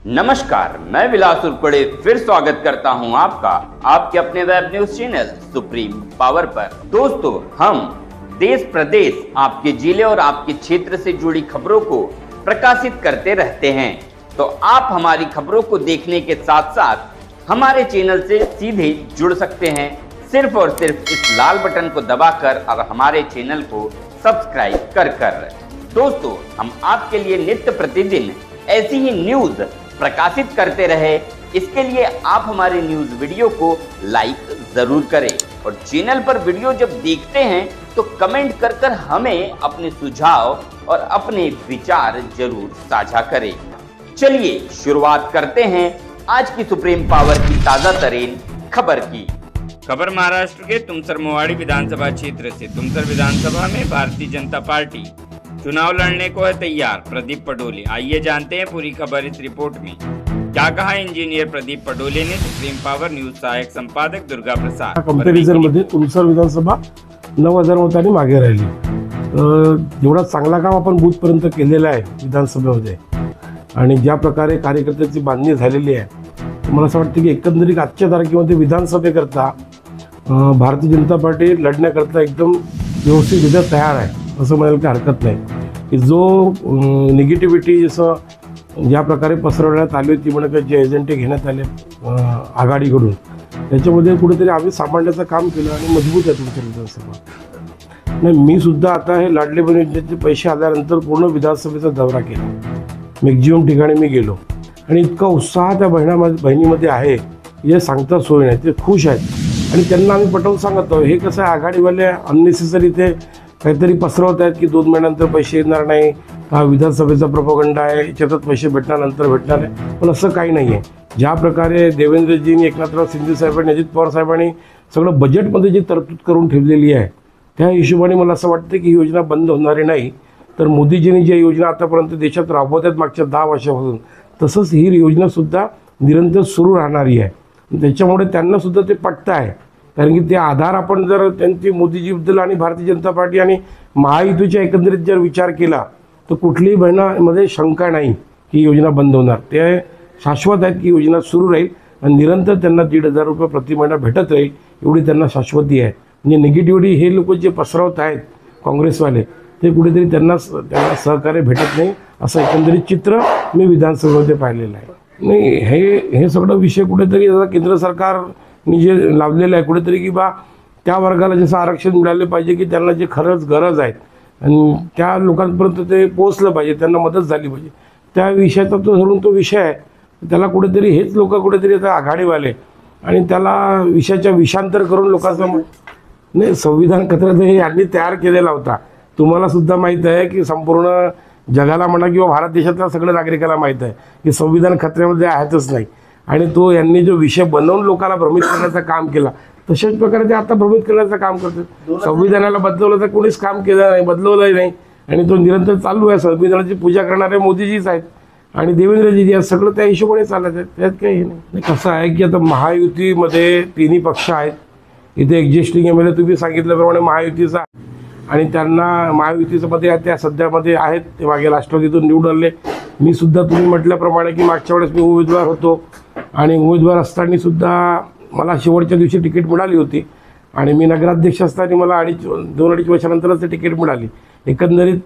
नमस्कार, मैं विलास उर्पड़े फिर स्वागत करता हूं आपका आपके अपने web news channel supreme power पर। दोस्तों, हम देश प्रदेश, आपके जिले और आपके क्षेत्र से जुड़ी खबरों को प्रकाशित करते रहते हैं। तो आप हमारी खबरों को देखने के साथ साथ हमारे चैनल से सीधे जुड़ सकते हैं, सिर्फ और सिर्फ इस लाल बटन को दबाकर और हमारे चैनल को सब्सक्राइब कर। दोस्तों, हम आपके लिए नित्य प्रतिदिन ऐसी ही न्यूज प्रकाशित करते रहे, इसके लिए आप हमारे न्यूज वीडियो को लाइक जरूर करें और चैनल पर वीडियो जब देखते हैं तो कमेंट कर हमें अपने सुझाव और अपने विचार जरूर साझा करें। चलिए शुरुआत करते हैं आज की सुप्रीम पावर की ताजा तरीन खबर की। खबर महाराष्ट्र के तुमसर मोवाड़ी विधानसभा क्षेत्र से। तुमसर विधानसभा में भारतीय जनता पार्टी चुनाव लड़ने को है तैयार, प्रदीप पडोले। आइए जानते हैं पूरी खबर इस रिपोर्ट में। क्या कहा इंजीनियर प्रदीप पडोले ने, सुप्रीम पावर न्यूज सहायक संपादक दुर्गा प्रसाद। कंपॅरिझन मध्ये तुमसर विधानसभा 9,000 मतांनी मागे राहिली। एवढा चांगला काम आपण बूथ पर्यंत केलेलं आहे विधानसभेमध्ये आणि ज्या प्रकारे कार्यकर्त्यांची बांधणी झालेली आहे, मला असं वाटतं की एकंदरीत आजच्या तारखेमध्ये विधानसभेकरता भारतीय जनता पार्टी लढण्याकरता एकदम व्यवस्थितरित्या तयार आहे असं म्हणायला काही हरकत नाही। की जो निगेटिव्हिटी जसं ज्या प्रकारे पसरवण्यात आली होती, म्हणजे जे एजंटे घेण्यात आले आघाडीकडून, त्याच्यामध्ये कुठेतरी आम्ही सांभाळण्याचं काम केलं आणि मजबूत आहे तुमच्या विधानसभा। नाही, मी सुद्धा आता हे लाडले बहीण योजनेचे पैसे आल्यानंतर पूर्ण विधानसभेचा दौरा केला, मॅक्झिमम ठिकाणी मी गेलो आणि इतका उत्साह त्या बहिणीमध्ये आहे हे सांगता सोय नाही। ते खुश आहेत आणि त्यांना आम्ही पटवून सांगत आहोत। हे कसं आहे, आघाडीवाले अननेसेसरी ते काहीतरी पसरवत आहेत की 2 महिन्यानंतर पैसे येणार नाही, हा विधानसभेचा प्रोपगंडा आहे, याच्यातच पैसे भेटणार, नंतर भेटणार आहे। पण असं काही नाही आहे। ज्या प्रकारे देवेंद्रजींनी, एकनाथराव शिंदे साहेबांनी, अजित पवार साहेबांनी सगळं बजेटमध्ये जी तरतूद करून ठेवलेली आहे, त्या हिशोबाने मला असं वाटतं की ही योजना बंद होणारी नाही। तर मोदीजींनी ज्या योजना आतापर्यंत देशात राबवत आहेत मागच्या 10 वर्षापासून, तसंच ही योजनासुद्धा निरंतर सुरू राहणारी आहे। त्याच्यामुळे त्यांनासुद्धा ते पटतं आहे, कारण की ते आधार आपण जर त्यांची मोदीजीबद्दल आणि भारतीय जनता पार्टी आणि महायुतीच्या एकंदरीत जर विचार केला तर कुठलीही बहिणामध्ये शंका नाही की योजना बंद होणार। ते शाश्वत आहेत की योजना सुरू राहील आणि निरंतर त्यांना 1,500 रुपये प्रति महिना भेटत राहील, एवढी त्यांना शाश्वती आहे। म्हणजे निगेटिव्हिटी हे लोक जे पसरवत आहेत काँग्रेसवाले, ते कुठेतरी त्यांना सहकार्य भेटत नाही असं एकंदरीत चित्र मी विधानसभेमध्ये पाहिलेलं आहे। नाही, हे सगळं विषय कुठेतरी केंद्र सरकारने जे लावलेलं आहे कुठेतरी की बा त्या वर्गाला जसं आरक्षण मिळाले पाहिजे की त्यांना जे खरंच गरज आहे आणि त्या लोकांपर्यंत ते पोहोचलं पाहिजे, त्यांना मदत झाली पाहिजे, त्या विषयाचा तो धरून तो विषय आहे। त्याला कुठेतरी हेच लोक कुठेतरी आता आघाडीवाले आणि त्याला विषयाच्या विषांतर करून लोकांसमोर नाही, संविधान खतऱ्यात हे यांनी तयार केलेला होता। तुम्हाला सुद्धा माहीत आहे की संपूर्ण जगाला म्हणा किंवा भारत देशातल्या सगळ्या नागरिकाला माहीत आहे की संविधान खतऱ्यामध्ये आहेतच नाही, आणि तो यांनी जो विषय बनवून लोकांना भ्रमित करण्याचं काम केला, तशाच प्रकारे ते आता भ्रमित करण्याचं काम करतात। संविधानाला बदलवलं तर कोणीच काम केलं नाही, बदलवलंही नाही आणि तो निरंतर चालू आहे। संविधानाची पूजा करणारे मोदीजीच आहेत आणि देवेंद्रजी जे आहेत, सगळं त्या हिशोबाने चालत आहेत, त्यात काही नाही। कसं आहे की आता महायुतीमध्ये 3 पक्ष आहेत, इथे एक्झिस्टिंग एमएलए तुम्ही सांगितल्याप्रमाणे महायुतीचा आणि त्यांना महायुतीमध्ये त्या सध्यामध्ये आहेत, ते मागे राष्ट्रवादीतून निवडून आले। मी सुद्धा तुम्ही म्हटल्याप्रमाणे की मागच्या वेळेस मी उमेदवार होतो आणि उमेदवार असताना सुद्धा मला शेवटच्या दिवशी तिकीट मिळाली होती आणि मी नगराध्यक्ष असताना मला 2-2.5 वर्षानंतरच ते तिकीट मिळाली। एकंदरीत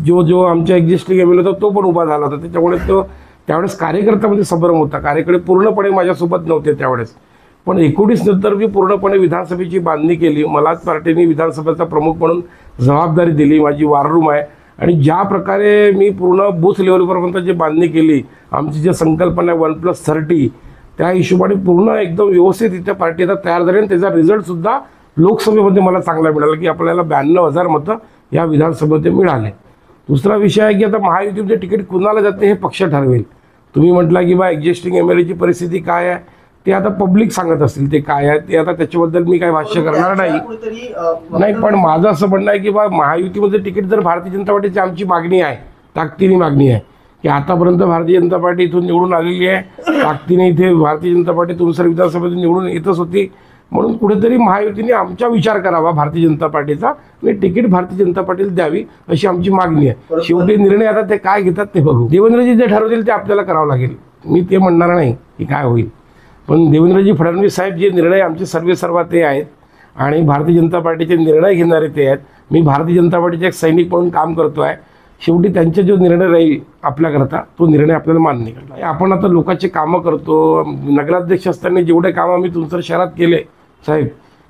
जो आमच्या एक्झिस्टिंग एमएलए होता तो पण उभा झाला होता, त्याच्यामुळे तो त्यावेळेस कार्यकर्त्यामध्ये संभ्रम होता। कार्यकर्ते पूर्णपणे माझ्यासोबत नव्हते त्यावेळेस, पण 19 नंतर मी पूर्णपणे विधानसभेची बांधणी केली। मलाच पार्टीने विधानसभेचा प्रमुख म्हणून जबाबदारी दिली, माझी वॉर रूम आहे आणि ज्या प्रकारे मी पूर्ण बूथ लेवलपर्यंत जी बांधणी केली, आमची जी संकल्पना 1+30, त्या हिशोबाने पूर्ण एकदम व्यवस्थितरित्या पार्टी आता तयार झाली आणि त्याचा रिझल्टसुद्धा लोकसभेमध्ये मला चांगला मिळाला की आपल्याला 92,000 मतं या विधानसभेमध्ये मिळाले। दुसरा विषय आहे की आता महायुतीमध्ये तिकीट कुणाला जाते हे पक्ष ठरवेल। तुम्ही म्हटला की बा एक्झिस्टिंग एमएलएची परिस्थिती काय आहे, ते आता पब्लिक सांगत असतील ते काय आहे, ते आता त्याच्याबद्दल मी काही भाष्य करणार नाही। पण माझं असं म्हणणं आहे की बा महायुतीमध्ये तिकीट जर भारतीय जनता पार्टीची आमची मागणी आहे, ताकदीने मागणी आहे की आतापर्यंत भारतीय जनता पार्टी इथून निवडून आलेली आहे, ताकदीने इथे भारतीय जनता पार्टी तुमसर विधानसभेतून निवडून येतच होती, म्हणून कुठेतरी महायुतीने आमचा विचार करावा भारतीय जनता पार्टीचा आणि तिकीट भारतीय जनता पार्टीला द्यावी अशी आमची मागणी आहे। शेवटी निर्णय आता ते काय घेतात ते बघू। देवेंद्रजी जे ठरवतील ते आपल्याला करावं लागेल। मी ते म्हणणार नाही की काय होईल, पण देवेंद्रजी फडणवीस साहेब जे निर्णय आमचे सर्वेसर्वा ते आहेत आणि भारतीय जनता पार्टीचे निर्णय घेणारे ते आहेत. मी भारतीय जनता पार्टीचे एक सैनिक म्हणून काम करतो आहे. शेवटी त्यांचा जो निर्णय राहील आपल्याकरता तो निर्णय आपल्याला मान्य करतो. आपण आता लोकांचे कामं करतो. नगराध्यक्ष असताना जेवढे कामं आम्ही तुमचं शहरात केले साहेब,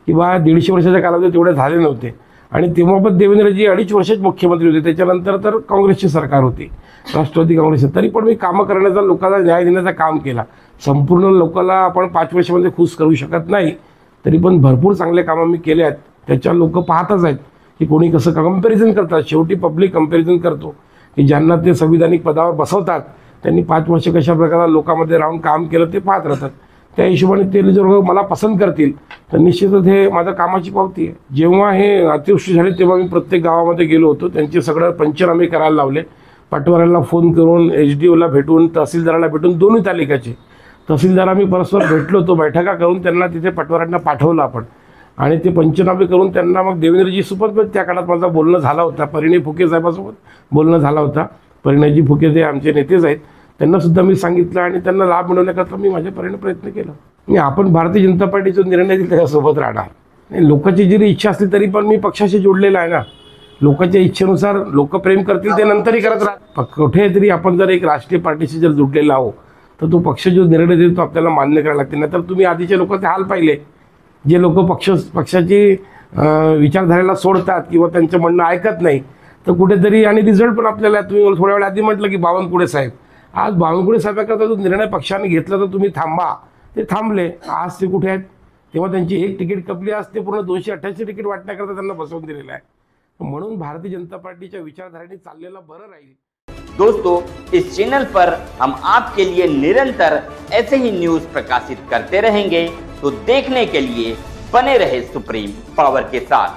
किंवा 150 वर्षाच्या कालावधीत तेवढे झाले नव्हते. आणि तेव्हा पण देवेंद्रजी 2.5 वर्षच मुख्यमंत्री होते. त्याच्यानंतर तर काँग्रेसची सरकार होती, राष्ट्रवादी काँग्रेस. तरी पण मी कामं करण्याचा, लोकांना न्याय देण्याचं काम केला. संपूर्ण लोकांना आपण 5 वर्षामध्ये खुश करू शकत नाही, तरी पण भरपूर चांगले कामं मी केले आहेत. त्याच्या लोक पाहतच आहेत की कोणी कसं कंपॅरिझन करतात. शेवटी पब्लिक कंपॅरिझन करतो की ज्यांना ते संविधानिक पदावर बसवतात त्यांनी 5 वर्ष कशा प्रकारे लोकांमध्ये राहून काम केलं ते पाहत राहतात. त्या हिशोबाने ते जर मला पसंत करतील तर निश्चितच हे माझ्या कामाची पावती आहे. जेव्हा हे अतिवृष्टी झाली तेव्हा मी प्रत्येक गावामध्ये गेलो होतो. त्यांचे सगळं पंचनामे करायला लावले. पटवाऱ्यांना फोन करून, HDOला भेटून, तहसीलदाराला भेटून, दोन्ही तालुक्याचे तहसीलदार आम्ही परस्पर भेटलो होतो. बैठका करून त्यांना तिथे पटवाऱ्यांना पाठवलं आपण आणि ते पंचनामे करून त्यांना मग देवेंद्रजी सोबत त्या काळात माझं बोलणं झालं होतं. परिणय फुके साहेबासोबत बोलणं झालं होतं. परिणयजी फुके ते आमचे नेतेच आहेत, त्यांनासुद्धा मी सांगितलं आणि त्यांना लाभ मिळवण्याकरता मी माझ्या परीने प्रयत्न केला. मी आपण भारतीय जनता पार्टीचा निर्णय दिला त्याच्यासोबत राहणार. लोकांची जरी इच्छा असली तरी पण मी पक्षाशी जोडलेला आहे ना. लोकांच्या इच्छेनुसार लोक प्रेम करतील ते नंतरही करत राहतात. कुठेतरी आपण जर एक राष्ट्रीय पार्टीशी जर जोडलेला आहो तर तो पक्ष जो निर्णय देतो तो आपल्याला मान्य करायला लागते. नाहीतर तुम्ही आधीच्या लोकांचे हाल पाहिले, जे लोक पक्षाची विचारधारेला सोडतात किंवा त्यांचं म्हणणं ऐकत नाही, तर कुठेतरी आणि रिझल्ट पण आपल्याला, तुम्ही थोड्या वेळ आधी म्हटलं की बावनकुळे साहेब, आज बावनकुळे साहेबांकरता जो निर्णय पक्षाने घेतला तर तुम्ही थांबा, ते थांबले. आज ते कुठे आहेत? तेव्हा त्यांची एक तिकीट कपली, आज ते पूर्ण 288 तिकीट वाटण्याकरता त्यांना बसवून दिलेलं आहे. म्हणून भारतीय जनता पार्टीच्या विचारधारेने चाललेलं बरं राहील. दोस्तों, इस चैनल पर हम आपके लिए निरंतर ऐसे ही न्यूज प्रकाशित करते रहेंगे, तो देखने के लिए बने रहे सुप्रीम पावर के साथ।